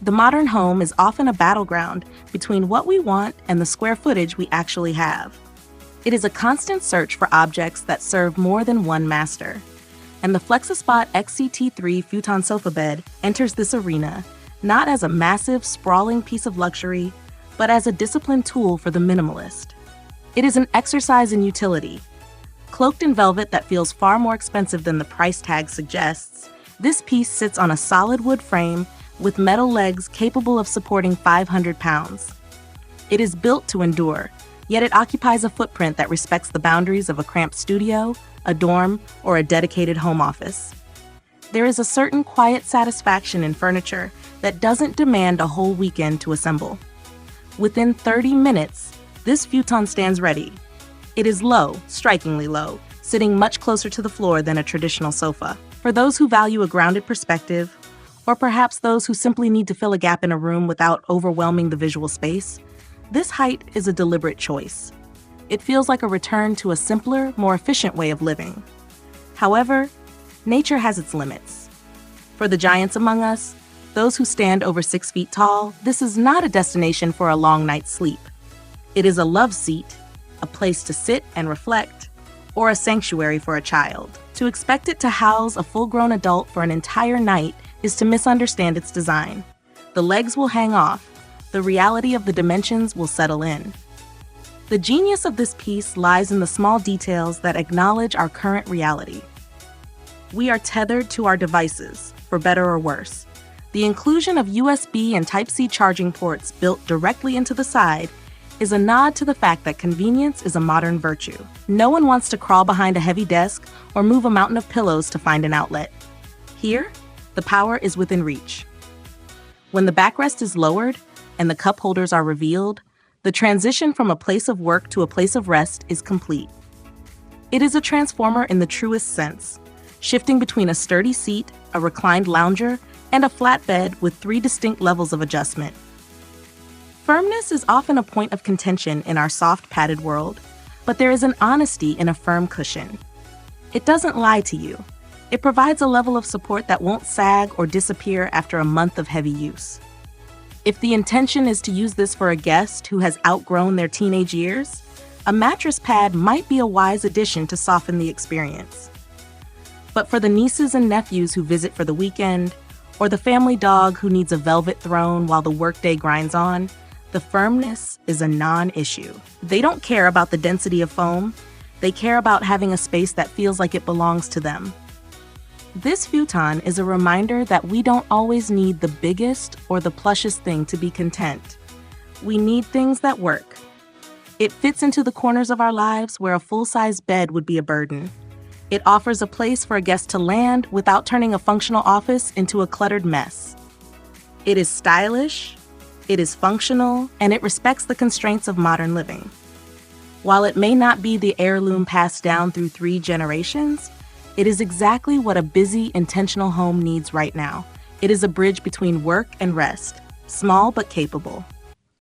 The modern home is often a battleground between what we want and the square footage we actually have. It is a constant search for objects that serve more than one master. And the FLEXISPOT XCT3 Futon sofa bed enters this arena not as a massive, sprawling piece of luxury, but as a disciplined tool for the minimalist. It is an exercise in utility. Cloaked in velvet that feels far more expensive than the price tag suggests, this piece sits on a solid wood frame with metal legs capable of supporting 500 pounds. It is built to endure, yet it occupies a footprint that respects the boundaries of a cramped studio, a dorm, or a dedicated home office. There is a certain quiet satisfaction in furniture that doesn't demand a whole weekend to assemble. Within 30 minutes, this futon stands ready. It is low, strikingly low, sitting much closer to the floor than a traditional sofa. For those who value a grounded perspective, or perhaps those who simply need to fill a gap in a room without overwhelming the visual space, this height is a deliberate choice. It feels like a return to a simpler, more efficient way of living. However, nature has its limits. For the giants among us, those who stand over 6 feet tall, this is not a destination for a long night's sleep. It is a love seat, a place to sit and reflect, or a sanctuary for a child. To expect it to house a full-grown adult for an entire night is to misunderstand its design. The legs will hang off. The reality of the dimensions will settle in. The genius of this piece lies in the small details that acknowledge our current reality. We are tethered to our devices, for better or worse. The inclusion of USB and Type-C charging ports built directly into the side is a nod to the fact that convenience is a modern virtue. No one wants to crawl behind a heavy desk or move a mountain of pillows to find an outlet. Here, the power is within reach. When the backrest is lowered and the cup holders are revealed, the transition from a place of work to a place of rest is complete. It is a transformer in the truest sense, shifting between a sturdy seat, a reclined lounger, and a flat bed with 3 distinct levels of adjustment. Firmness is often a point of contention in our soft padded world, but there is an honesty in a firm cushion. It doesn't lie to you. It provides a level of support that won't sag or disappear after a month of heavy use. If the intention is to use this for a guest who has outgrown their teenage years, a mattress pad might be a wise addition to soften the experience. But for the nieces and nephews who visit for the weekend, or the family dog who needs a velvet throne while the workday grinds on, the firmness is a non-issue. They don't care about the density of foam. They care about having a space that feels like it belongs to them. This futon is a reminder that we don't always need the biggest or the plushest thing to be content. We need things that work. It fits into the corners of our lives where a full-size bed would be a burden. It offers a place for a guest to land without turning a functional office into a cluttered mess. It is stylish, it is functional, and it respects the constraints of modern living. While it may not be the heirloom passed down through 3 generations, it is exactly what a busy, intentional home needs right now. It is a bridge between work and rest, small but capable.